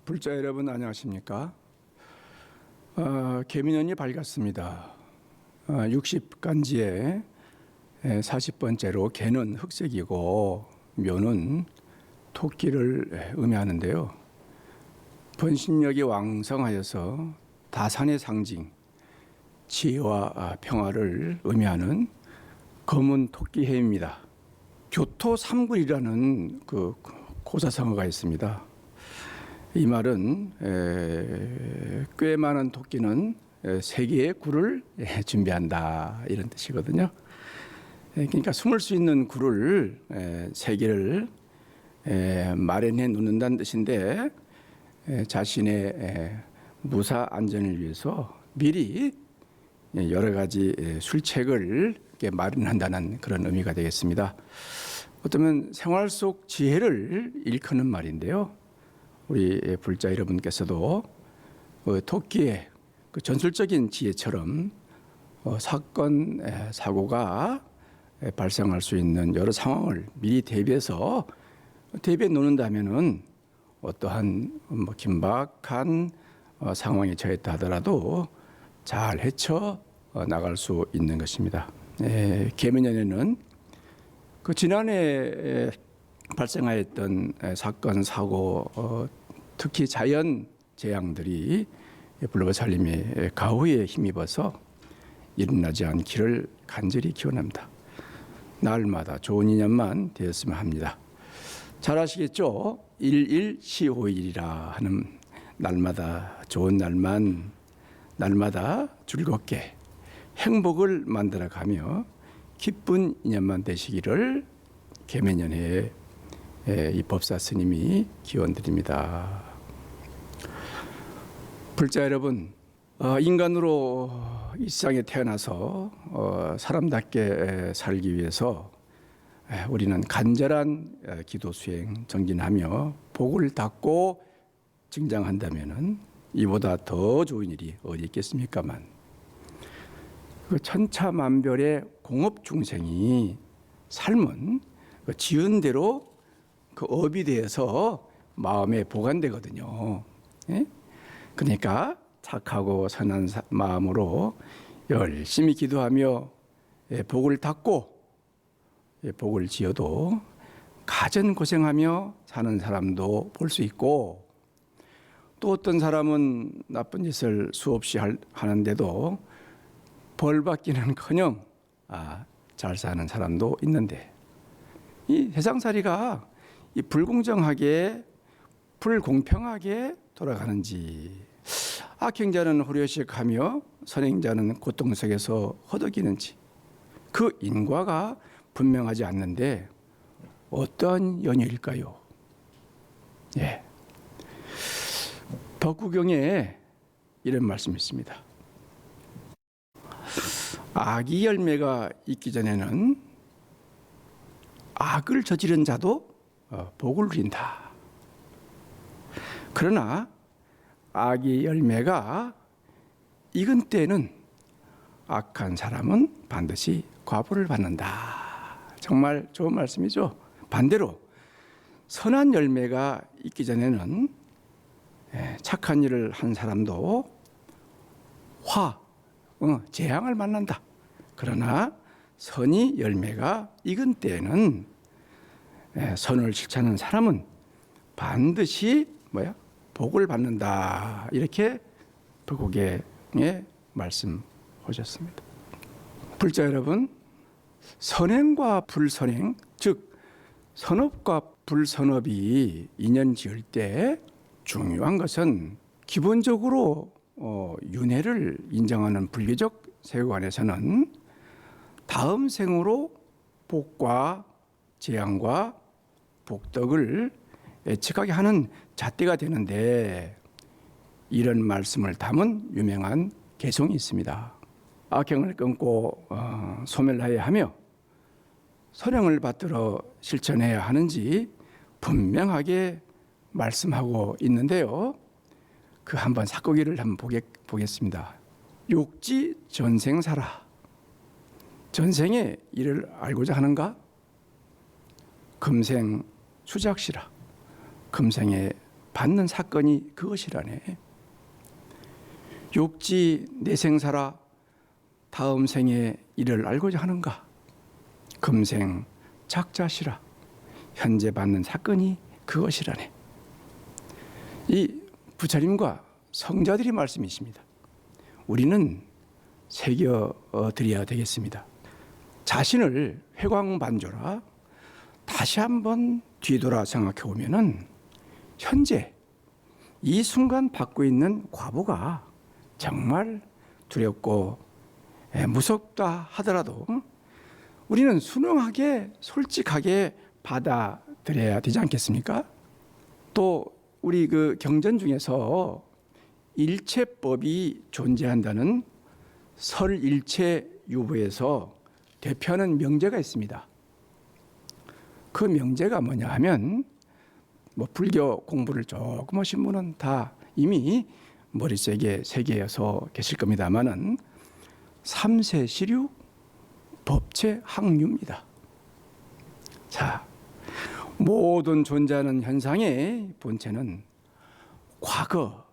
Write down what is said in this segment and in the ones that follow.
불자 여러분 안녕하십니까? 개미년이 밝았습니다. 60간지에 40번째로 개는 흑색이고 묘는 토끼를 의미하는데요. 번신력이 왕성하여서 다산의 상징, 지혜와 평화를 의미하는 검은 토끼해입니다. 교토 삼굴이라는 그 고사성어가 있습니다. 이 말은 꽤 많은 토끼는 세 개의 굴을 준비한다 이런 뜻이거든요. 그러니까 숨을 수 있는 굴을 세 개를 마련해 놓는다는 뜻인데 자신의 무사 안전을 위해서 미리 여러 가지 술책을 마련한다는 그런 의미가 되겠습니다. 어쩌면 생활 속 지혜를 일컫는 말인데요. 우리 불자 여러분께서도 토끼의 그 전술적인 지혜처럼 사건 사고가 발생할 수 있는 여러 상황을 미리 대비해서 대비해 놓는다면은 어떠한 긴박한 상황에 처했다 하더라도 잘 헤쳐 나갈 수 있는 것입니다. 개묘년에는 그 지난해 발생하였던 사건 사고 특히 자연 재앙들이 불보살님의 가호에 힘입어서 일어나지 않기를 간절히 기원합니다. 날마다 좋은 인연만 되었으면 합니다. 잘 아시겠죠? 1115일이라 하는 날마다 좋은 날만 날마다 즐겁게 행복을 만들어가며 기쁜 인연만 되시기를 개묘년에 이 법사 스님이 기원드립니다. 불자 여러분, 인간으로 이 세상에 태어나서 사람답게 살기 위해서 우리는 간절한 기도 수행 정진하며 복을 닦고 증장한다면은 이보다 더 좋은 일이 어디 있겠습니까만, 그 천차만별의 공업 중생이 삶은 그 지은 대로 그 업이 되어서 마음에 보관되거든요. 그러니까 착하고 선한 마음으로 열심히 기도하며 복을 닦고 복을 지어도 가전 고생하며 사는 사람도 볼 수 있고, 또 어떤 사람은 나쁜 짓을 수없이 하는데도 벌 받기는커녕 잘 사는 사람도 있는데, 이 세상살이가 이 불공정하게 불공평하게 돌아가는지, 악행자는 호려식하며 선행자는 고통 속에서 허덕이는지 그 인과가 분명하지 않는데 어떠한 연유일까요? 덕구경에 이런 말씀이 있습니다. 악이 열매가 있기 전에는 악을 저지른 자도 복을 누린다. 그러나 악의 열매가 익은 때에는 악한 사람은 반드시 과보를 받는다. 정말 좋은 말씀이죠. 반대로 선한 열매가 있기 전에는 착한 일을 한 사람도 재앙을 만난다. 그러나 선이 열매가 익은 때에는 선을 실천하는 사람은 반드시 복을 받는다. 이렇게 불고개에 말씀하셨습니다. 불자 여러분, 선행과 불선행, 즉 선업과 불선업이 인연 지을 때 중요한 것은 기본적으로 윤회를 인정하는 불교적 세계관에서는 다음 생으로 복과 재앙과 복덕을 예측하게 하는 잣대가 되는데, 이런 말씀을 담은 유명한 개송이 있습니다. 악행을 끊고 소멸하여야 하며 선행을 받들어 실천해야 하는지 분명하게 말씀하고 있는데요. 그 한번 사고기를 한번 보겠습니다. 욕지 전생사라. 전생의 일을 알고자 하는가? 금생 수작시라. 금생에 받는 사건이 그것이라네. 욕지 내생사라 다음 생에 이를 알고자 하는가. 금생 작자시라 현재 받는 사건이 그것이라네. 이 부처님과 성자들이 말씀이십니다. 우리는 새겨드려야 되겠습니다. 자신을 회광반조라 다시 한번 뒤돌아 생각해 보면은 현재 이 순간 받고 있는 과보가 정말 두렵고 무섭다 하더라도 우리는 순응하게 솔직하게 받아들여야 되지 않겠습니까? 또 우리 그 경전 중에서 일체법이 존재한다는 설일체유보에서 대표하는 명제가 있습니다. 그 명제가 뭐냐 하면 뭐 불교 공부를 조금 하신 분은 다 이미 머릿속에 새겨서 계실 겁니다만은 삼세시류 법체항류입니다. 자, 모든 존재하는 현상의 본체는 과거,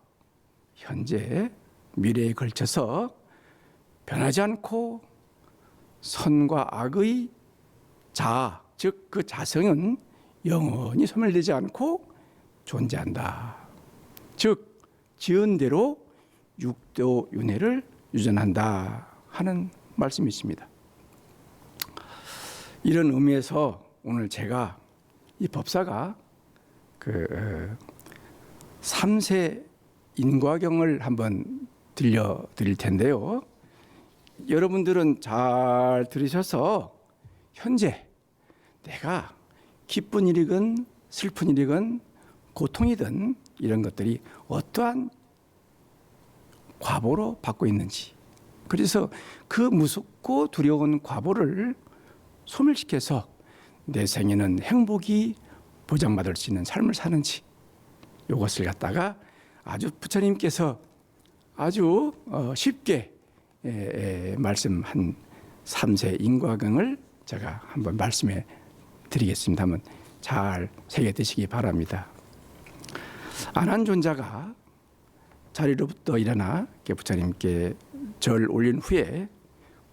현재, 미래에 걸쳐서 변하지 않고 선과 악의 자, 즉 그 자성은 영원히 소멸되지 않고 존재한다. 즉 지은 대로 육도윤회를 유전한다 하는 말씀이십니다. 이런 의미에서 오늘 제가 이 법사가 그 삼세 인과경을 한번 들려드릴 텐데요. 여러분들은 잘 들으셔서 현재 내가 기쁜 일이건 슬픈 일이건 고통이든 이런 것들이 어떠한 과보로 받고 있는지, 그래서 그 무섭고 두려운 과보를 소멸시켜서 내 생에는 행복이 보장받을 수 있는 삶을 사는지, 이것을 갖다가 아주 부처님께서 아주 쉽게 말씀한 삼세 인과경을 제가 한번 말씀해 드리겠습니다. 한번 잘 새겨 드시기 바랍니다. 안한존자가 자리로부터 일어나 부처님께 절 올린 후에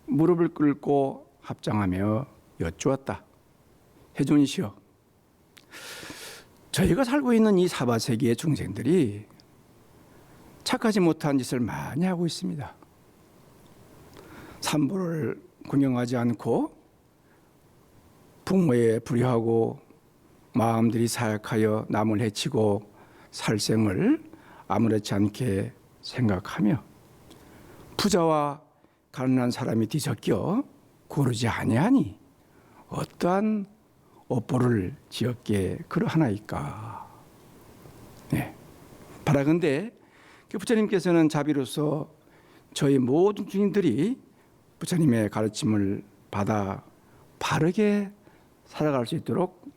무릎을 꿇고 합장하며 여쭈었다. 해존이시여, 저희가 살고 있는 이 사바세계의 중생들이 착하지 못한 짓을 많이 하고 있습니다. 삼보를 공경하지 않고 부모에 불효하고 마음들이 사약하여 남을 해치고 살생을 아무렇지 않게 생각하며 부자와 가난한 사람이 뒤섞여 고르지 아니하니 어떠한 업보를 지었기에 그러하나이까. 네. 바라건대 부처님께서는 자비로서 저희 모든 주인들이 부처님의 가르침을 받아 바르게 살아갈 수 있도록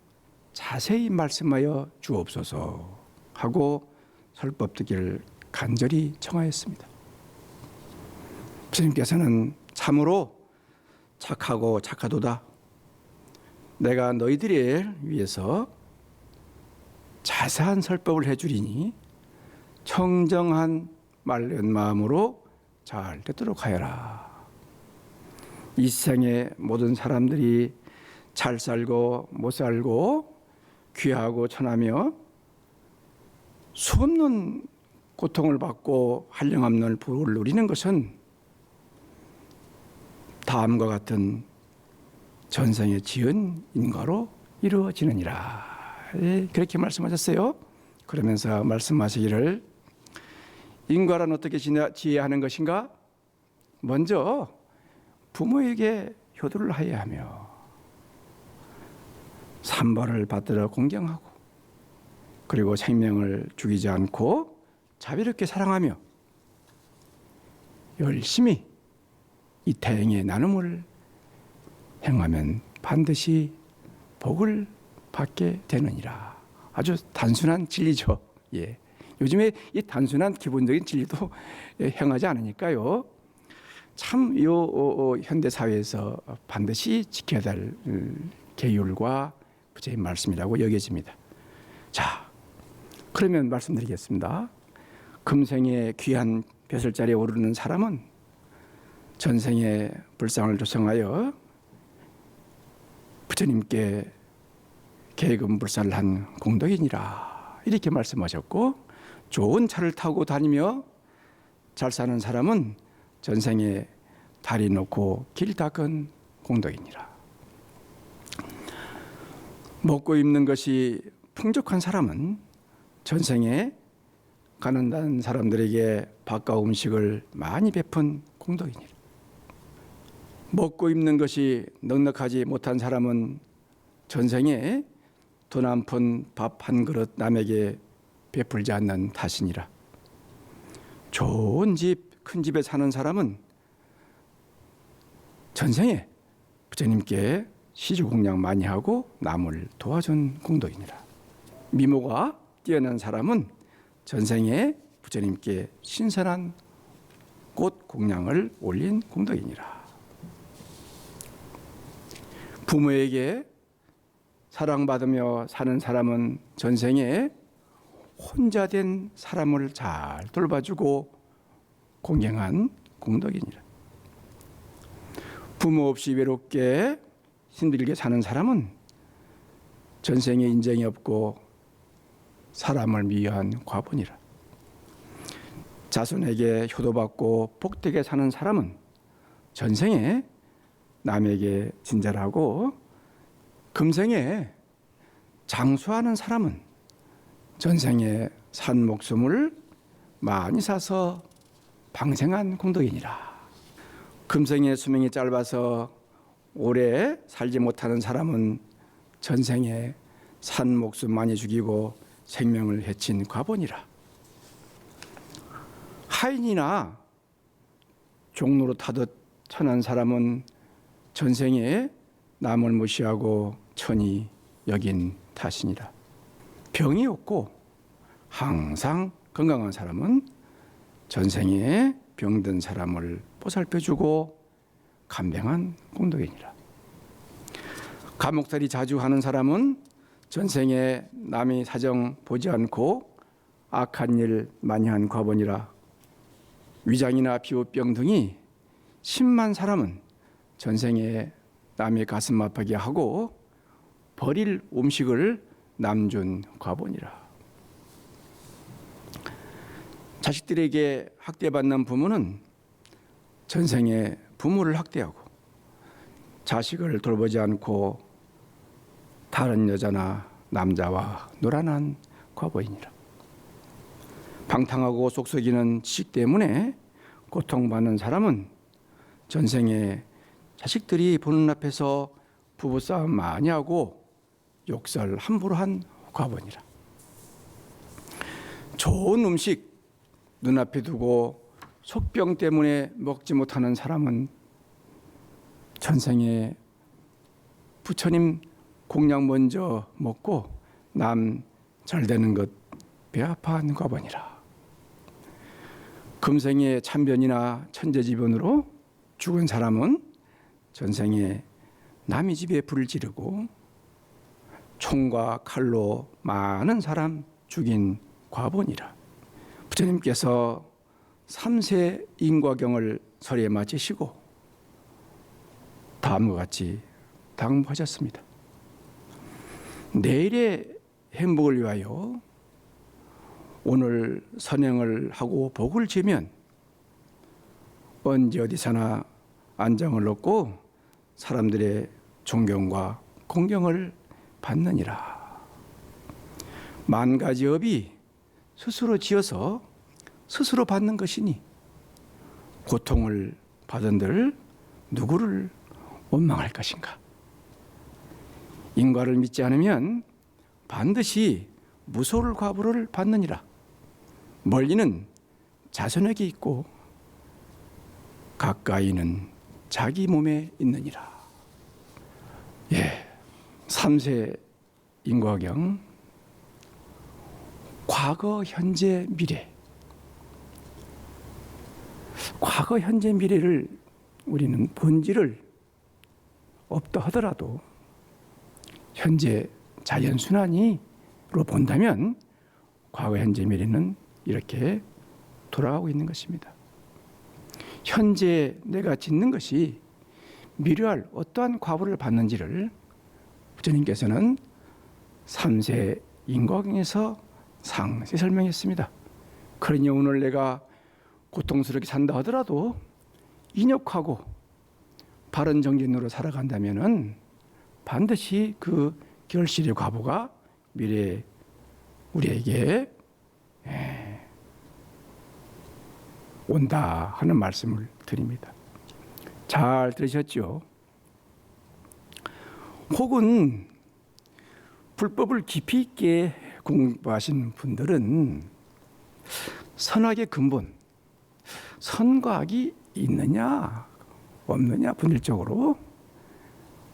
자세히 말씀하여 주옵소서 하고 설법듣기를 간절히 청하였습니다. 부처님께서는 참으로 착하고 착하도다. 내가 너희들을 위해서 자세한 설법을 해주리니 청정한 맑은 마음으로 잘 듣도록 하여라. 이 세상의 모든 사람들이 잘 살고 못 살고 귀하고 천하며 수없는 고통을 받고 한량없는 부를 누리는 것은 다음과 같은 전생에 지은 인과로 이루어지느니라. 그렇게 말씀하셨어요. 그러면서 말씀하시기를 인과란 어떻게 지어야 하는 것인가? 먼저 부모에게 효도를 하여야 하며 삼벌을 받들어 공경하고 그리고 생명을 죽이지 않고 자비롭게 사랑하며 열심히 이 태행의 나눔을 행하면 반드시 복을 받게 되느니라. 아주 단순한 진리죠. 예. 요즘에 이 단순한 기본적인 진리도 행하지 않으니까요. 참 현대 사회에서 반드시 지켜야 될 계율과 부처의 말씀이라고 여겨집니다. 자, 그러면 말씀드리겠습니다. 금생에 귀한 벼슬자리에 오르는 사람은 전생에 불상을 조성하여 부처님께 계급불사를 한 공덕이니라, 이렇게 말씀하셨고, 좋은 차를 타고 다니며 잘 사는 사람은 전생에 다리 놓고 길 닦은 공덕이니라. 먹고 입는 것이 풍족한 사람은 전생에 가난한 사람들에게 밥과 음식을 많이 베푼 공덕이니라. 먹고 입는 것이 넉넉하지 못한 사람은 전생에 돈 한 푼 밥 한 그릇 남에게 베풀지 않는 탓이니라. 좋은 집, 큰 집에 사는 사람은 전생에 부처님께 시주공양 많이 하고 남을 도와준 공덕이니라. 미모가 뛰어난 사람은 전생에 부처님께 신선한 꽃 공양을 올린 공덕이니라. 부모에게 사랑받으며 사는 사람은 전생에 혼자 된 사람을 잘 돌봐주고 공경한 공덕이니라. 부모 없이 외롭게 힘들게 사는 사람은 전생에 인정이 없고 사람을 미워한 과분이라. 자손에게 효도받고 복되게 사는 사람은 전생에 남에게 친절하고, 금생에 장수하는 사람은 전생에 산 목숨을 많이 사서 방생한 공덕이니라. 금생의 수명이 짧아서 오래 살지 못하는 사람은 전생에 산 목숨 많이 죽이고 생명을 해친 과본이라. 하인이나 종로로 타듯 천한 사람은 전생에 남을 무시하고 천히 여긴 탓이니라. 병이 없고 항상 건강한 사람은 전생에 병든 사람을 보살펴주고 간병한 공덕이니라. 감옥살이 자주 하는 사람은 전생에 남의 사정 보지 않고 악한 일 많이 한 과본이라. 위장이나 비우병 등이 심한 사람은 전생에 남의 가슴 아프게 하고 버릴 음식을 남준 과본이라. 자식들에게 학대받는 부모는 전생에 부모를 학대하고 자식을 돌보지 않고 다른 여자나 남자와 놀아난 과보이니라. 방탕하고 속썩이는 지식 때문에 고통받는 사람은 전생에 자식들이 보는 앞에서 부부싸움 많이 하고 욕설 함부로 한 과본이라. 좋은 음식 눈앞에 두고 속병 때문에 먹지 못하는 사람은 전생에 부처님 공양 먼저 먹고 남 잘되는 것 배아파한 과본이라. 금생에 참변이나 천재지변으로 죽은 사람은 전생에 남의 집에 불을 지르고 총과 칼로 많은 사람 죽인 과본이라. 부처님께서 3세 인과경을 설에 마치시고 다음과 같이 당부하셨습니다. 내일의 행복을 위하여 오늘 선행을 하고 복을 지면 언제 어디서나 안정을 얻고 사람들의 존경과 공경을 받느니라. 만 가지 업이 스스로 지어서 스스로 받는 것이니 고통을 받은들 누구를 원망할 것인가. 인과를 믿지 않으면 반드시 무소를 과부를 받느니라. 멀리는 자손에게 있고 가까이는 자기 몸에 있느니라. 예, 3세 인과경, 과거, 현재, 미래. 과거, 현재, 미래를 우리는 본질을 없다 하더라도 현재 자연순환으로 본다면 과거, 현재, 미래는 이렇게 돌아가고 있는 것입니다. 현재 내가 짓는 것이 미래할 어떠한 과보를 받는지를 부처님께서는 3세 인과경에서 상세히 설명했습니다. 그러니 오늘 내가 고통스럽게 산다 하더라도 인욕하고 바른 정진으로 살아간다면은 반드시 그 결실의 과보가 미래에 우리에게 온다 하는 말씀을 드립니다. 잘 들으셨죠? 혹은 불법을 깊이 있게 공부하신 분들은 선악의 근본, 선과 악이 있느냐 없느냐 본질적으로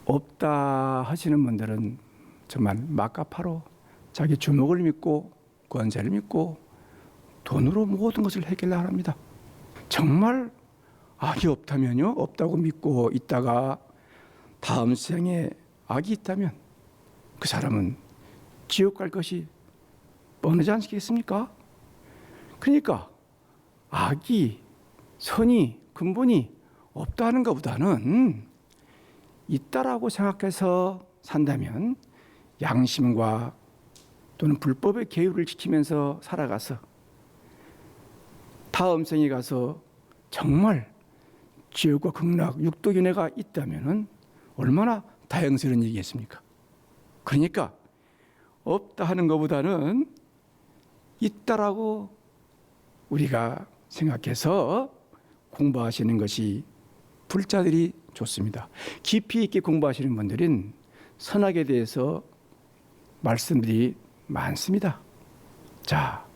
없다 하시는 분들은 정말 막가파로 자기 주먹을 믿고 권세를 믿고 돈으로 모든 것을 해결하려 합니다. 정말 악이 없다면요, 없다고 믿고 있다가 다음 생에 악이 있다면 그 사람은 지옥 갈 것이 뻔하지 않겠습니까? 그러니까 악이, 선이, 근본이 없다는 것보다는 있다라고 생각해서 산다면 양심과 또는 불법의 계율을 지키면서 살아가서 다음 생에 가서 정말 지옥과 극락, 육도윤회가 있다면 얼마나 다행스러운 일이겠습니까? 그러니까 없다 하는 것보다는 있다라고 우리가 생각해서 공부하시는 것이 불자들이 좋습니다. 깊이 있게 공부하시는 분들은 선악에 대해서 말씀들이 많습니다. 자,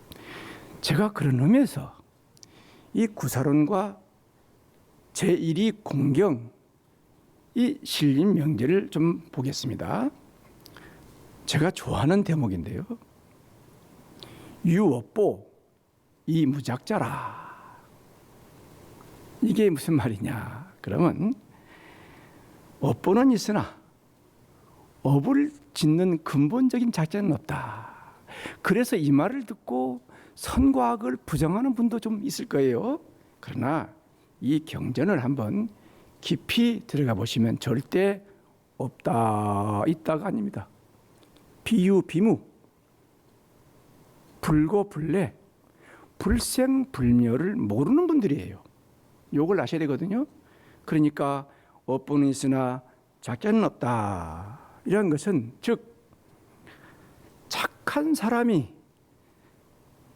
제가 그런 의미에서 이 구사론과 제1위 공경, 이 실린 명제를 좀 보겠습니다. 제가 좋아하는 대목인데요. 유업보 이무작자라. 이게 무슨 말이냐? 그러면 업보는 있으나 업을 짓는 근본적인 작자는 없다. 그래서 이 말을 듣고 선과 악을 부정하는 분도 좀 있을 거예요. 그러나 이 경전을 한번 깊이 들어가 보시면 절대 없다, 있다가 아닙니다. 비유, 비무, 불고, 불례, 불생불멸을 모르는 분들이에요. 요걸 아셔야 되거든요. 그러니까 업보는 있으나 작자는 없다. 이런 것은 즉 착한 사람이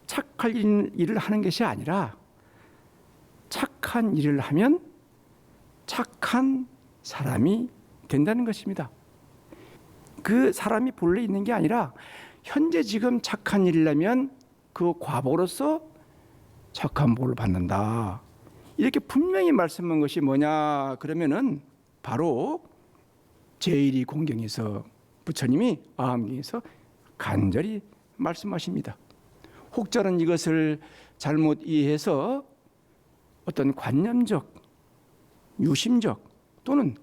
착할 일을 하는 것이 아니라 착한 일을 하면 착한 사람이 된다는 것입니다. 그 사람이 본래 있는 게 아니라 현재 지금 착한 일을 하면 그 과보로서 착한 복을 받는다. 이렇게 분명히 말씀한 것이 뭐냐 그러면은 바로 제1위 공경에서 부처님이 아함경에서 간절히 말씀하십니다. 혹자는 이것을 잘못 이해해서 어떤 관념적, 유심적 또는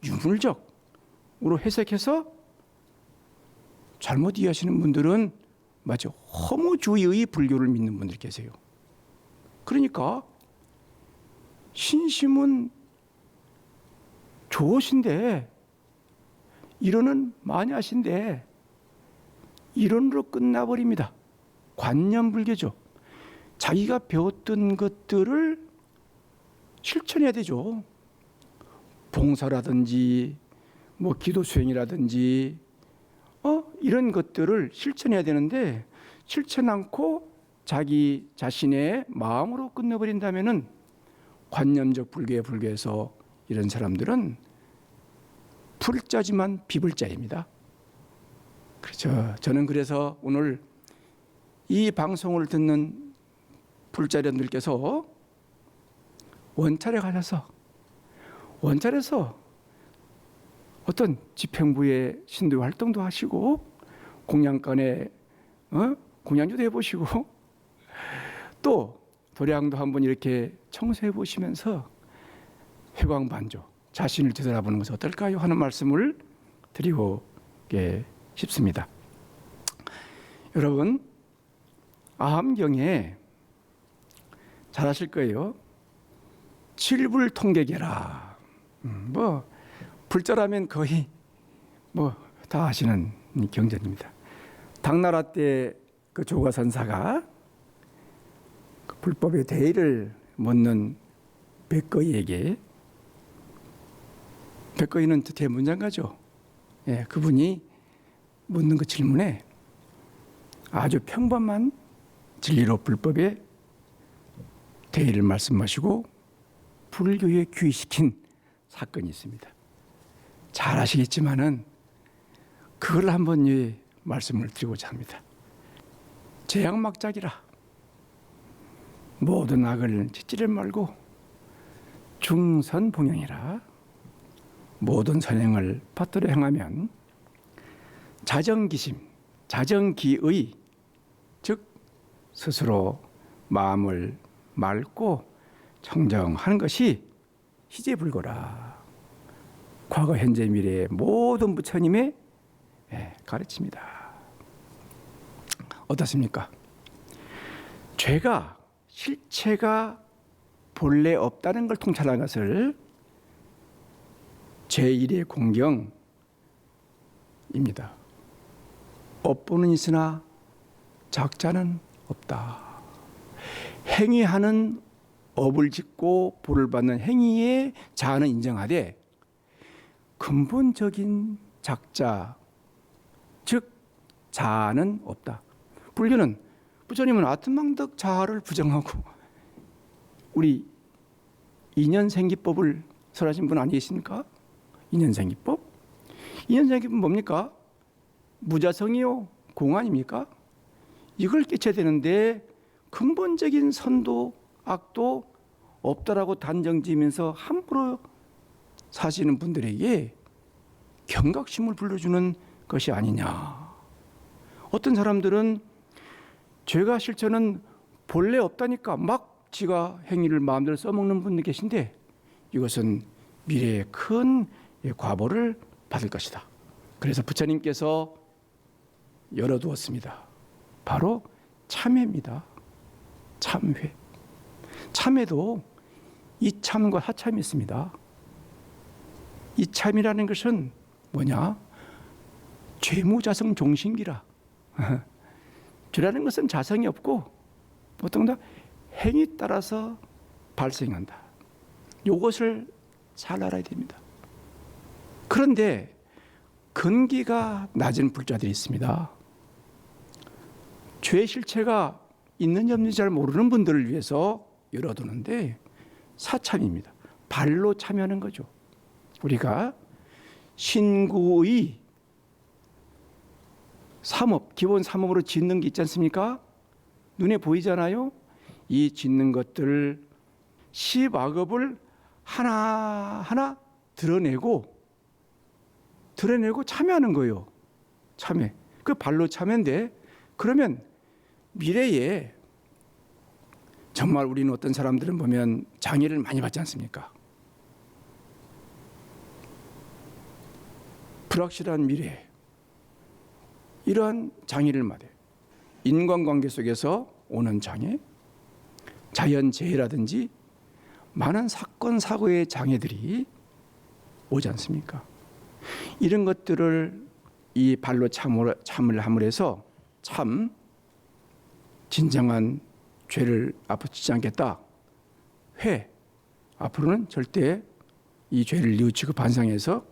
유물적으로 해석해서 잘못 이해하시는 분들은 마치 허무주의의 불교를 믿는 분들 계세요. 그러니까 신심은 좋으신데 이론은 많이 하신데 이론으로 끝나버립니다. 관념불교죠. 자기가 배웠던 것들을 실천해야 되죠. 봉사라든지 뭐 기도 수행이라든지 이런 것들을 실천해야 되는데 실천 않고 자기 자신의 마음으로 끝내버린다면은 관념적 불교에 불교해서 이런 사람들은 불자지만 비불자입니다. 그렇죠. 저는 그래서 오늘 이 방송을 듣는 불자련들께서 원찰에 가셔서 원찰에서 어떤 집행부의 신도 활동도 하시고 공양간에 공양주도 해보시고 또 도량도 한번 이렇게 청소해 보시면서 회광반조 자신을 되돌아보는 것은 어떨까요? 하는 말씀을 드리고 싶습니다. 여러분, 아함경에 잘 아실 거예요. 칠불통객이라. 뭐 불자라면 거의 뭐 다 아시는 경전입니다. 당나라 때 그 조과선사가 그 불법의 대의를 묻는 백거이에게, 백거이는 대문장가죠. 예, 그분이 묻는 그 질문에 아주 평범한 진리로 불법의 대의를 말씀하시고 불교에 귀의시킨 사건이 있습니다. 잘 아시겠지만은 그걸 한번 말씀을 드리고자 합니다. 제약막작이라 모든 악을 짓지를 말고 중선봉영이라 모든 선행을 받들어 행하면 자정기심, 자정기의, 즉 스스로 마음을 맑고 청정하는 것이 희재불고라. 과거, 현재, 미래의 모든 부처님의 가르침이다. 어떻습니까? 죄가, 실체가 본래 없다는 걸 통찰한 것을 제1의 공경입니다. 업보는 있으나 작자는 없다. 행위하는 업을 짓고 보를 받는 행위의 자아는 인정하되 근본적인 작자, 즉 자아는 없다. 불교는, 부처님은 아트망덕 자아를 부정하고 우리 인연생기법을 설하신 분 아니겠습니까? 인연생기법? 인연생기법은 뭡니까? 무자성이요 공 아닙니까? 이걸 깨쳐야 되는데 근본적인 선도 악도 없다라고 단정지으면서 함부로 사시는 분들에게 경각심을 불러주는 것이 아니냐. 어떤 사람들은 죄가 실체는 본래 없다니까 막 지가 행위를 마음대로 써먹는 분들 계신데 이것은 미래에 큰 과보를 받을 것이다. 그래서 부처님께서 열어두었습니다. 바로 참회입니다. 참회. 참회도 이참과 하참이 있습니다. 이참이라는 것은 뭐냐? 죄무자성 종신기라. 죄라는 것은 자성이 없고 보통 다 행위 따라서 발생한다. 이것을 잘 알아야 됩니다. 그런데 근기가 낮은 불자들이 있습니다. 죄 실체가 있는지 없는지 잘 모르는 분들을 위해서 열어두는데 사참입니다. 발로 참여하는 거죠. 우리가 신구의 삼업, 기본 삼업으로 짓는 게 있지 않습니까? 눈에 보이잖아요. 이 짓는 것들 십악업을 하나하나 드러내고 참여하는 거예요. 참여. 그 발로 참여인데 그러면 미래에 정말 우리는 어떤 사람들은 보면 장애를 많이 받지 않습니까? 불확실한 미래, 이러한 장애를 맞아요. 인간관계 속에서 오는 장애, 자연재해라든지 많은 사건, 사고의 장애들이 오지 않습니까? 이런 것들을 이 발로 참을 함으로 해서 참 진정한 죄를 앞으로 짓지 않겠다. 앞으로는 절대 이 죄를 뉘우치고 반성해서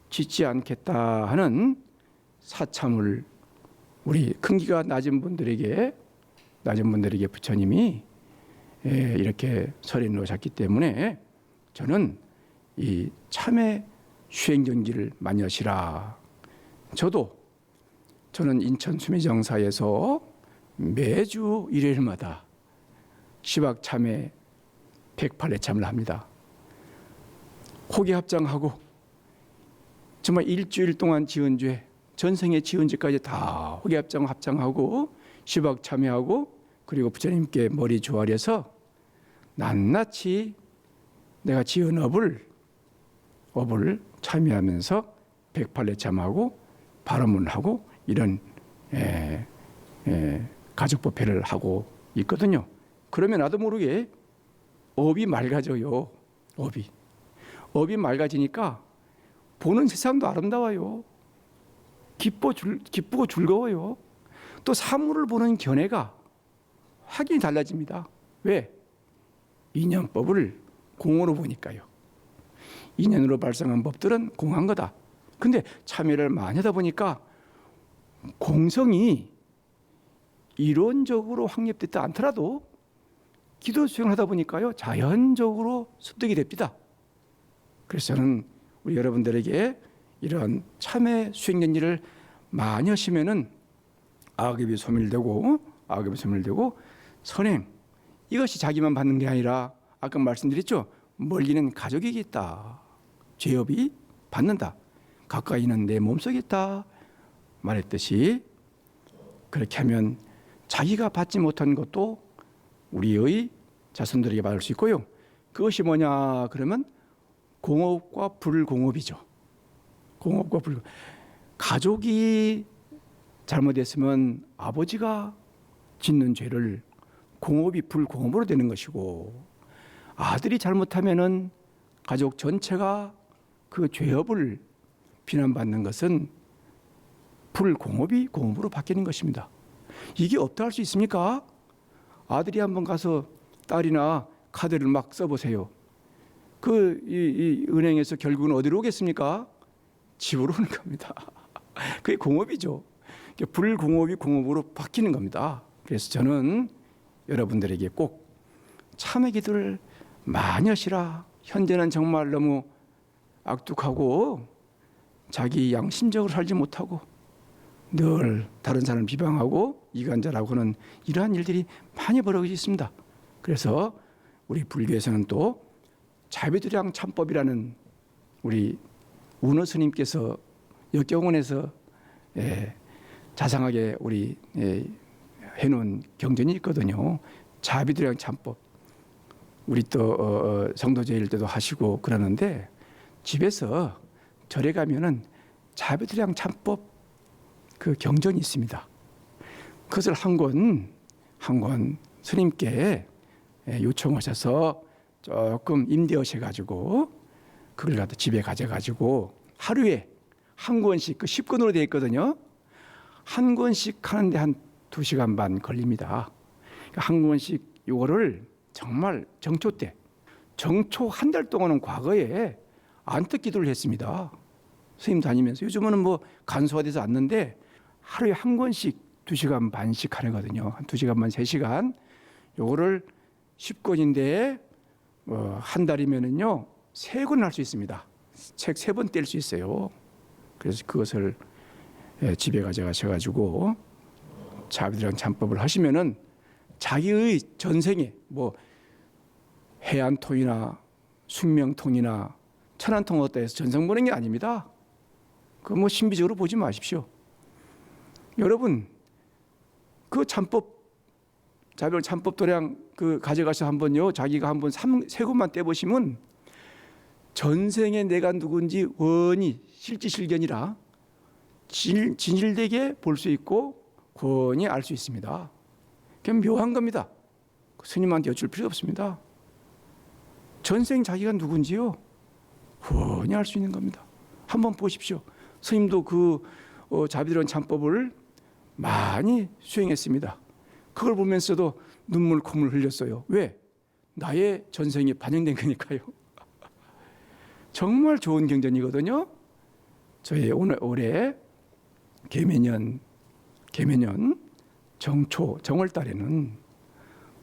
짓지 않겠다 하는 사참을 우리 근기가 낮은 분들에게 부처님이 이렇게 설해 놓으셨기 때문에 저는 이 참회 수행경기를 많이 하시라. 저는 인천 수미정사에서 매주 일요일마다 시박참회 108회참을 합니다. 호계합장하고 정말 일주일 동안 지은 죄, 전생에 지은 죄까지 다 호계합장하고 시박참회하고 그리고 부처님께 머리 조아려서 낱낱이 내가 지은 업을 참여하면서 108회참하고 발언문하고 이런 가족법회를 하고 있거든요. 그러면 나도 모르게 업이 맑아져요. 업이 맑아지니까 보는 세상도 아름다워요. 기쁘고 즐거워요. 또 사물을 보는 견해가 확연히 달라집니다. 왜? 인연법을 공으로 보니까요. 인연으로 발생한 법들은 공한 거다. 근데 참여를 많이 하다 보니까 공성이 이론적으로 확립됐다 않더라도 기도 수행을 하다 보니까요, 자연적으로 습득이 됩니다. 그래서 저는 우리 여러분들에게 이런 참회 수행 연일을 많이 하시면은 악업이 소멸되고 선행, 이것이 자기만 받는 게 아니라 아까 말씀드렸죠, 멀리는 가족에게 있다. 죄업이 받는다. 가까이는 내 몸속에 있다 말했듯이, 그렇게 하면 자기가 받지 못한 것도 우리의 자손들에게 받을 수 있고요. 그것이 뭐냐 그러면 공업과 불공업이죠. 공업과 불공업. 가족이 잘못했으면 아버지가 짓는 죄를 공업이 불공업으로 되는 것이고, 아들이 잘못하면은 가족 전체가 그 죄업을 비난받는 것은 불공업이 공업으로 바뀌는 것입니다. 이게 없다 할 수 있습니까? 아들이 한번 가서 딸이나 카드를 막 써보세요. 이 은행에서 결국은 어디로 오겠습니까? 집으로 오는 겁니다. 그게 공업이죠. 불공업이 공업으로 바뀌는 겁니다. 그래서 저는 여러분들에게 꼭 참회 기도를 많이 하시라. 현재는 정말 너무 악독하고 자기 양심적으로 살지 못하고 늘 다른 사람을 비방하고 이간질하고 하는 이러한 일들이 많이 벌어지고 있습니다. 그래서 우리 불교에서는 또 자비도량 참법이라는 우리 운어 스님께서 역경원에서 자상하게 우리 해놓은 경전이 있거든요. 자비도량 참법. 우리 또 성도제일 때도 하시고 그러는데, 집에서 절에 가면은 자비도량 참법 그 경전이 있습니다. 그것을 한 권 스님께 요청하셔서 조금 임대하셔가지고 그걸 갖다 집에 가져가지고 하루에 한 권씩, 그 10권으로 되어 있거든요. 한 권씩 하는데 한 2시간 반 걸립니다. 한 권씩 요거를 정말 정초 때, 정초 한 달 동안은 과거에 안떡 기도를 했습니다. 스님 다니면서. 요즘은 뭐 간소화돼서 않는데 하루에 한 권씩 2시간 반씩 하거든요. 한 2시간 반, 3시간. 요거를 10권인데 한 달이면은요 3권 할 수 있습니다. 책 3번 뗄 수 있어요. 그래서 그것을 집에 가져가셔가지고 자비도량 참법을 하시면은 자기의 전생에 뭐 해안통이나 숙명통이나 천안통 어디다 해서 전생 보는 게 아닙니다. 그 뭐 신비적으로 보지 마십시오. 여러분 그 참법, 자비도량 참법 도량 그 가져가서 한번요, 자기가 한번 3권만 떼보시면 전생에 내가 누군지 원히 실지실견이라 진실되게 볼 수 있고 권히 알 수 있습니다. 그냥 묘한 겁니다. 스님한테 여쭐 필요 없습니다. 전생 자기가 누군지요 훤히 알 수 있는 겁니다. 한번 보십시오. 스님도 그 자비도량 참법을 많이 수행했습니다. 그걸 보면서도 눈물 콧물 흘렸어요. 왜? 나의 전생이 반영된 거니까요. 정말 좋은 경전이거든요. 저희 올해 계매년 정초 정월달에는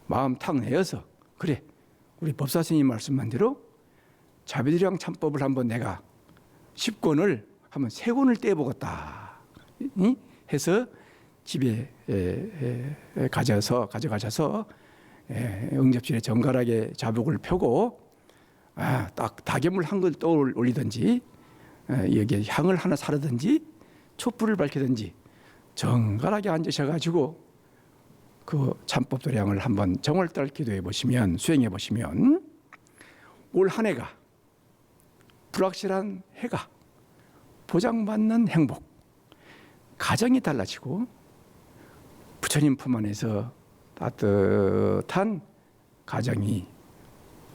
마음 탁 내어서, 그래 우리 법사스님 말씀한 대로 자비도량 참법을 한번 내가 10권을 한번 3권을 떼보겠다 해서 집에 가져가셔서 응접실에 정갈하게 자복을 펴고 딱 다개물 한 걸 떠올리든지 여기에 향을 하나 사르든지 촛불을 밝히든지 정갈하게 앉으셔가지고 그 참법 도량을 한번 정월달 기도해 보시면, 수행해 보시면 올 한 해가, 불확실한 해가 보장받는 행복, 가정이 달라지고 부처님 품 안에서 따뜻한 가정이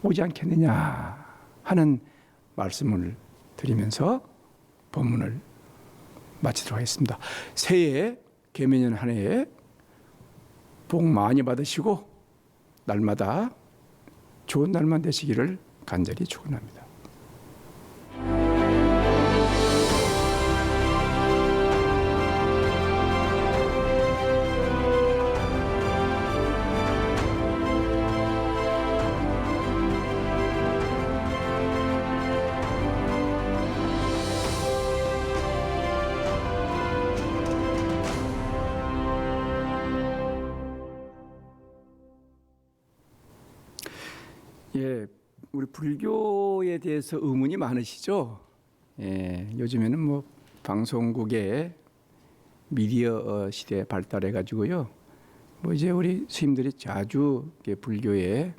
오지 않겠느냐 하는 말씀을 드리면서 본문을 마치도록 하겠습니다. 새해 계명년 한 해에 복 많이 받으시고 날마다 좋은 날만 되시기를 간절히 축원합니다. 예, 우리 불교에 대해서 의문이 많으시죠? 예, 요즘에는 뭐 방송국의 미디어 시대 발달해 가지고요. 뭐 이제 우리 스님들이 자주 불교의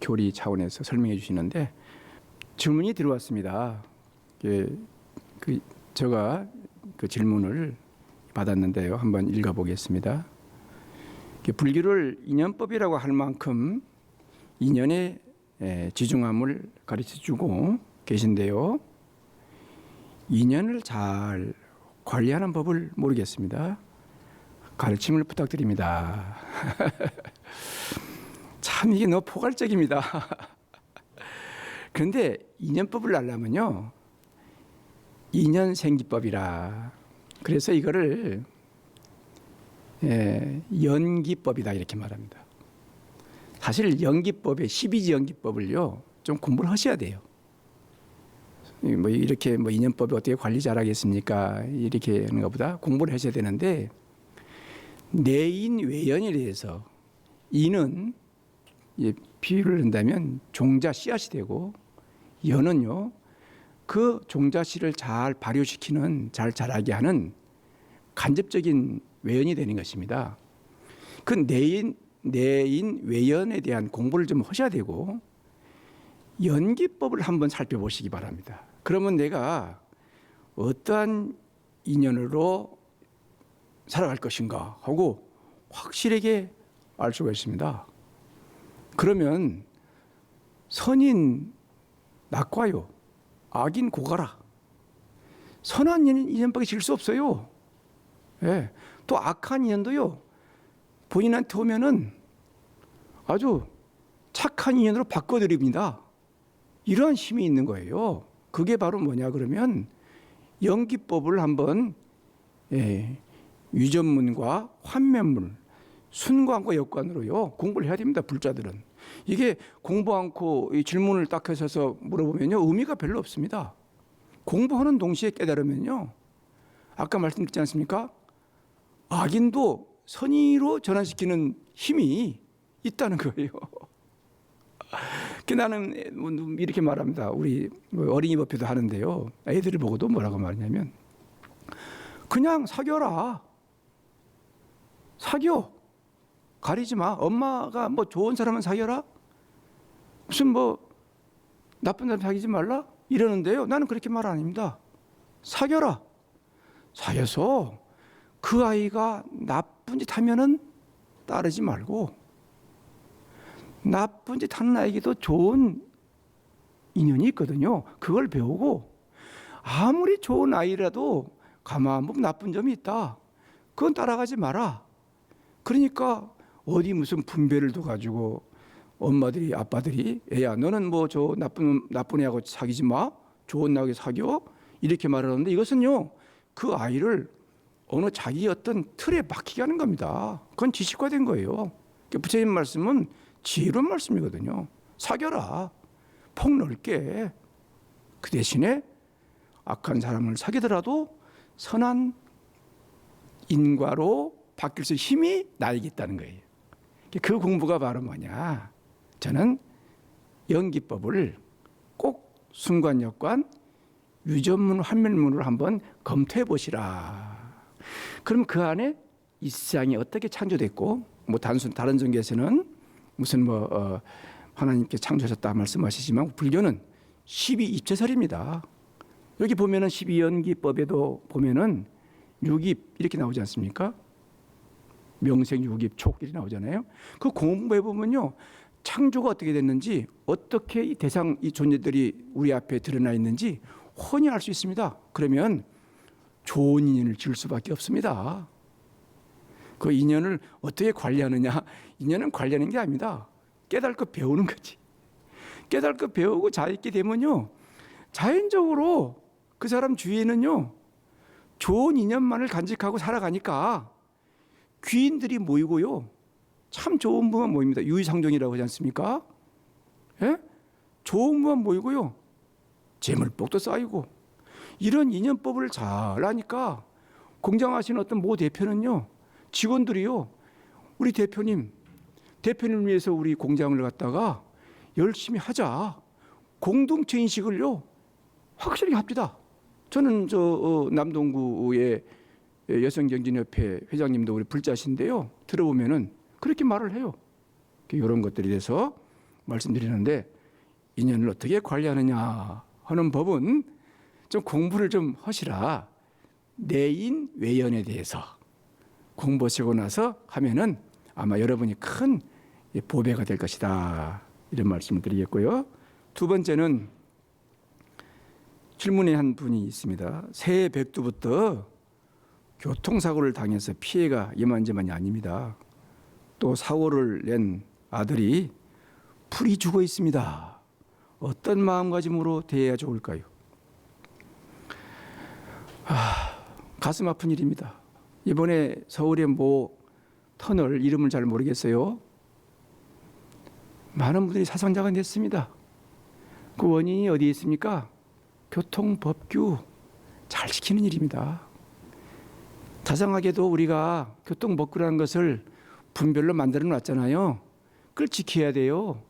교리 차원에서 설명해 주시는데 질문이 들어왔습니다. 제가 그 질문을 받았는데요. 한번 읽어 보겠습니다. 불교를 인연법이라고 할 만큼 인연의 지중함을 가르쳐주고 계신데요. 인연을 잘 관리하는 법을 모르겠습니다. 가르침을 부탁드립니다. 참 이게 너무 포괄적입니다. 그런데 인연법을 알려면요, 인연생기법이라 그래서 이거를 연기법이다 이렇게 말합니다. 사실 연기법의 12지 연기법을요 좀 공부를 하셔야 돼요. 뭐 이렇게 뭐 인연법이 어떻게 관리 잘하겠습니까? 이렇게 하는 것보다 공부를 하셔야 되는데 내인 외연에 대해서 인은 비유를 한다면 종자 씨앗이 되고 연은요 그 종자 씨를 잘 발효시키는 잘 자라게 하는 간접적인 외연이 되는 것입니다. 그 내인 외연에 대한 공부를 좀 하셔야 되고 연기법을 한번 살펴보시기 바랍니다. 그러면 내가 어떠한 인연으로 살아갈 것인가 하고 확실하게 알 수가 있습니다. 그러면 선인 낙과요, 악인 고가라. 선한 인연밖에 질 수 없어요. 예. 또 악한 인연도요, 본인한테 오면은 아주 착한 인연으로 바꿔드립니다. 이러한 힘이 있는 거예요. 그게 바로 뭐냐 그러면 연기법을 한번 유전문과 환면물, 순관과 역관으로요 공부를 해야 됩니다. 불자들은 이게 공부 않고 이 질문을 딱 하셔서 물어보면요 의미가 별로 없습니다. 공부하는 동시에 깨달으면요 아까 말씀드렸지 않습니까? 악인도 선의로 전환시키는 힘이 있다는 거예요. 나는 이렇게 말합니다. 우리 어린이 법회도 하는데요. 애들을 보고도 뭐라고 말하냐면 그냥 사귀어라. 사귀어. 가리지 마. 엄마가 뭐 좋은 사람은 사귀어라. 무슨 뭐 나쁜 사람 사귀지 말라. 이러는데요. 나는 그렇게 말 안 합니다. 사귀어라. 사귀어서 그 아이가 나쁜 짓 하면은 따르지 말고 나쁜 짓 하는 아이에게도 좋은 인연이 있거든요. 그걸 배우고 아무리 좋은 아이라도 가만 보면 나쁜 점이 있다. 그건 따라가지 마라. 그러니까 어디 무슨 분배를 둬 가지고 엄마들이 아빠들이 애야 너는 뭐 저 나쁜 애하고 사귀지 마. 좋은 나하고 사귀어. 이렇게 말하는데 이것은요 그 아이를 어느 자기 어떤 틀에 박히게 하는 겁니다. 그건 지식화된 거예요. 부처님 말씀은 지혜로운 말씀이거든요. 사귀어라. 폭넓게. 그 대신에 악한 사람을 사귀더라도 선한 인과로 바뀔 수 있는 힘이 나에게 있다는 거예요. 그 공부가 바로 뭐냐. 저는 연기법을 꼭 순관역관 유전문 환멸문으로 한번 검토해 보시라. 그럼 그 안에 이 세상이 어떻게 창조됐고 뭐 단순 다른 종교에서는 무슨 하나님께 창조하셨다 말씀하시지만 불교는 12입체설입니다. 여기 보면은 12연기법에도 보면은 6입 이렇게 나오지 않습니까? 명생유기촉 이렇게 나오잖아요. 그 공부해 보면요, 창조가 어떻게 됐는지, 어떻게 이 대상 이 존재들이 우리 앞에 드러나 있는지 훤히 알 수 있습니다. 그러면 좋은 인연을 지을 수밖에 없습니다. 그 인연을 어떻게 관리하느냐? 인연은 관리하는 게 아닙니다. 깨닫고 배우는 거지. 깨닫고 배우고 잘 있게 되면요, 자연적으로 그 사람 주위에는요, 좋은 인연만을 간직하고 살아가니까 귀인들이 모이고요, 참 좋은 분만 모입니다. 유의상종이라고 하지 않습니까? 예? 좋은 분만 모이고요, 재물복도 쌓이고, 이런 인연법을 잘 하니까 공장하시는 어떤 모 대표는요, 직원들이요, 우리 대표님 위해서 우리 공장을 갖다가 열심히 하자, 공동체 인식을요 확실히 합니다. 저는 남동구의 여성경진협회 회장님도 우리 불자신데요, 들어보면은 그렇게 말을 해요. 이런 것들에 대해서 말씀드리는데, 인연을 어떻게 관리하느냐 하는 법은 좀 공부를 좀 하시라. 내인 외연에 대해서 공부하시고 나서 하면은 아마 여러분이 큰 보배가 될 것이다, 이런 말씀을 드리겠고요. 두 번째는 질문에 한 분이 있습니다. 새해 백두부터 교통사고를 당해서 피해가 이만저만이 아닙니다. 또 사고를 낸 아들이 풀이 죽어 있습니다. 어떤 마음가짐으로 대해야 좋을까요? 가슴 아픈 일입니다. 이번에 서울의 모 터널 이름을 잘 모르겠어요. 많은 분들이 사상자가 됐습니다. 그 원인이 어디에 있습니까? 교통법규 잘 지키는 일입니다. 자상하게도 우리가 교통법규라는 것을 분별로 만들어 놨잖아요. 그걸 지켜야 돼요.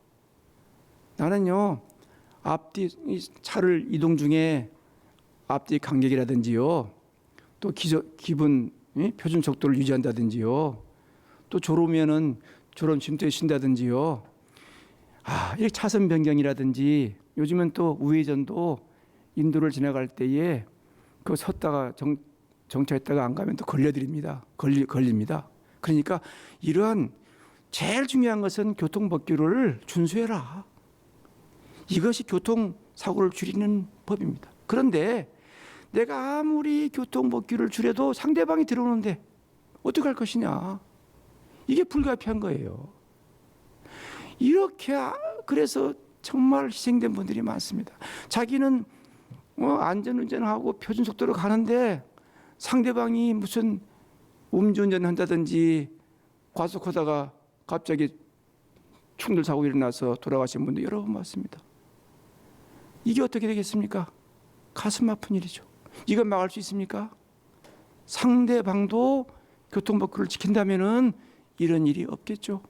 나는요, 앞뒤 차를 이동 중에 앞뒤 간격이라든지요, 또 기본 표준 속도를 유지한다든지요, 또 졸으면은 졸음 쉼터에 쉰다든지요, 이 차선 변경이라든지, 요즘은 또 우회전도 인도를 지나갈 때에 그 섰다가 정차했다가 안 가면 또 걸립니다. 그러니까 이러한 제일 중요한 것은 교통법규를 준수해라. 이것이 교통사고를 줄이는 법입니다. 그런데 내가 아무리 교통법규를 줄여도 상대방이 들어오는데 어떻게 할 것이냐. 이게 불가피한 거예요. 이렇게 그래서 정말 희생된 분들이 많습니다. 자기는 안전운전하고 표준속도로 가는데 상대방이 무슨 음주운전 한다든지 과속하다가 갑자기 충돌사고 일어나서 돌아가신 분도 여러 번 봤습니다. 이게 어떻게 되겠습니까? 가슴 아픈 일이죠. 이걸 막을 수 있습니까? 상대방도 교통법규를 지킨다면은 이런 일이 없겠죠.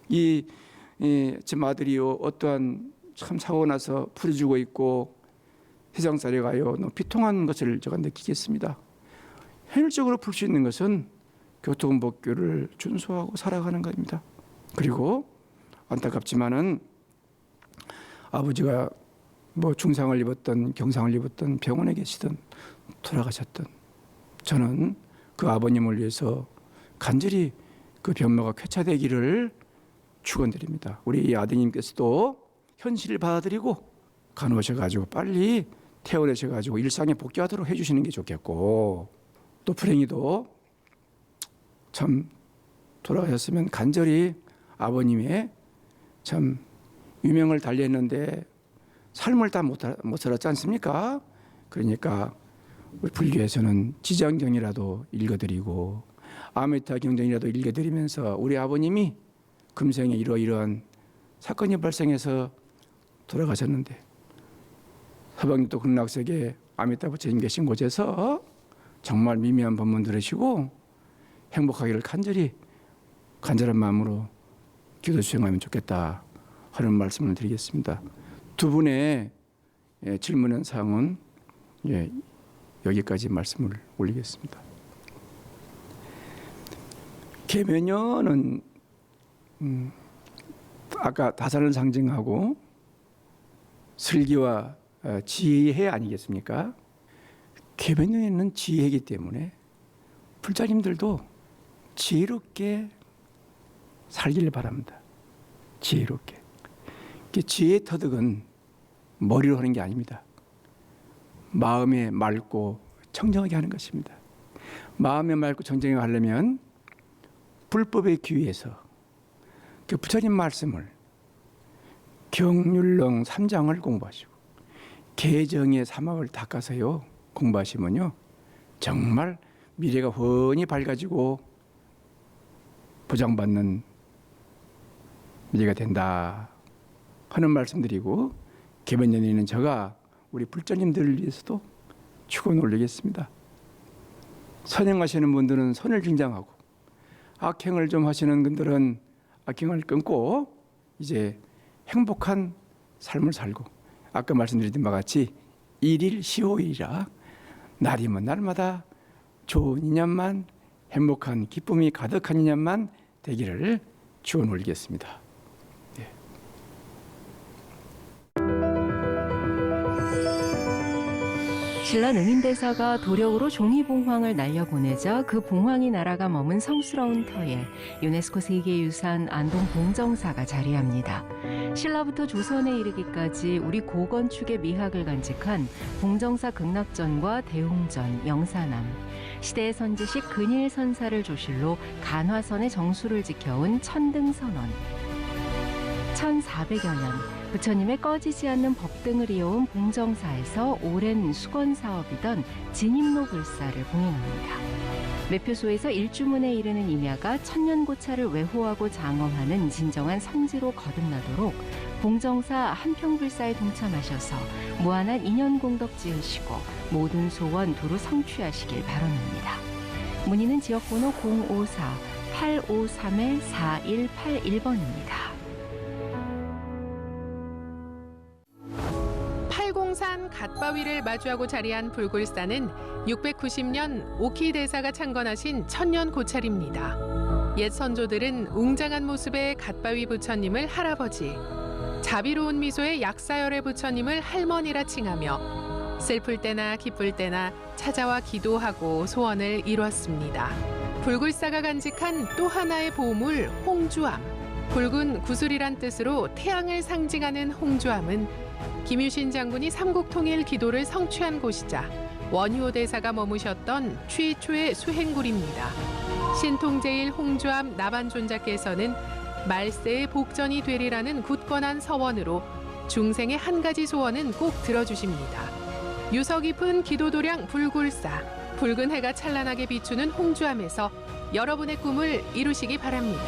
제 아들이요, 어떠한 참 사고 나서 풀이 죽어 있고 해장살에 가요, 너무 비통한 것을 제가 느끼겠습니다. 현실적으로 풀 수 있는 것은 교통법규를 준수하고 살아가는 겁니다. 그리고 안타깝지만은 아버지가 중상을 입었던 경상을 입었던 병원에 계시던 돌아가셨던, 저는 그 아버님을 위해서 간절히 그 병마가 쾌차되기를 축원드립니다. 우리 아드님께서도 현실을 받아들이고 간호하셔가지고 빨리 퇴원하셔가지고 일상에 복귀하도록 해주시는 게 좋겠고, 또 불행히도 참 돌아가셨으면 간절히 아버님의 참 유명을 달리했는데 삶을 다 못 살았지 않습니까? 그러니까 우리 불교에서는 지장경이라도 읽어드리고 아메타 경전이라도 읽어드리면서 우리 아버님이 금생에 이러이러한 사건이 발생해서 돌아가셨는데 서방님도 극락세계 아미타 부처님 계신 곳에서 정말 미미한 법문 들으시고 행복하기를 간절한 마음으로 기도 수행하면 좋겠다 하는 말씀을 드리겠습니다. 두 분의 질문한 사항은 여기까지 말씀을 올리겠습니다. 계면연은 아까 다산을 상징하고 슬기와 지혜 아니겠습니까? 계면연에는 지혜이기 때문에 불자님들도 지혜롭게 살기를 바랍니다. 지혜롭게. 지혜의 터득은 머리로 하는 게 아닙니다. 마음에 맑고 청정하게 하는 것입니다. 마음에 맑고 청정하게 하려면 불법의 귀에서 그 부처님 말씀을 경률렁 3장을 공부하시고 개정의 사막을 닦아서요 공부하시면요 정말 미래가 훤히 밝아지고 보장받는 미래가 된다 하는 말씀드리고 개변연에는 제가 우리 불자님들을 위해서도 축원을 올리겠습니다. 선행하시는 분들은 선을 증장하고 악행을 좀 하시는 분들은 악행을 끊고 이제 행복한 삶을 살고 아까 말씀드린 바와 같이 일일 시오일이라 날이면 날마다 좋은 인연만 행복한 기쁨이 가득한 인연만 되기를 축원 올리겠습니다. 신라 능인대사가 도력으로 종이봉황을 날려보내자 그 봉황이 날아가 머문 성스러운 터에 유네스코 세계유산 안동 봉정사가 자리합니다. 신라부터 조선에 이르기까지 우리 고건축의 미학을 간직한 봉정사 극락전과 대웅전, 영사남, 시대의 선지식 근일선사를 조실로 간화선의 정수를 지켜온 천등선원, 1400여 년 부처님의 꺼지지 않는 법등을 이어온 봉정사에서 오랜 수건 사업이던 진입로 불사를 봉행합니다. 매표소에서 일주문에 이르는 임야가 천년고찰을 외호하고 장엄하는 진정한 성지로 거듭나도록 봉정사 한평불사에 동참하셔서 무한한 인연공덕 지으시고 모든 소원 두루 성취하시길 바랍니다. 문의는 지역번호 054-853-4181번입니다. 팔공산 갓바위를 마주하고 자리한 불굴사는 690년 오키 대사가 창건하신 천년 고찰입니다. 옛 선조들은 웅장한 모습의 갓바위 부처님을 할아버지, 자비로운 미소의 약사열의 부처님을 할머니라 칭하며 슬플 때나 기쁠 때나 찾아와 기도하고 소원을 이뤘습니다. 불굴사가 간직한 또 하나의 보물 홍주암. 붉은 구슬이란 뜻으로 태양을 상징하는 홍주암은 김유신 장군이 삼국통일 기도를 성취한 곳이자 원효 대사가 머무셨던 최초의 수행굴입니다. 신통제일 홍주암 나반존자께서는 말세의 복전이 되리라는 굳건한 서원으로 중생의 한 가지 소원은 꼭 들어주십니다. 유서 깊은 기도도량 불굴사, 붉은 해가 찬란하게 비추는 홍주암에서 여러분의 꿈을 이루시기 바랍니다.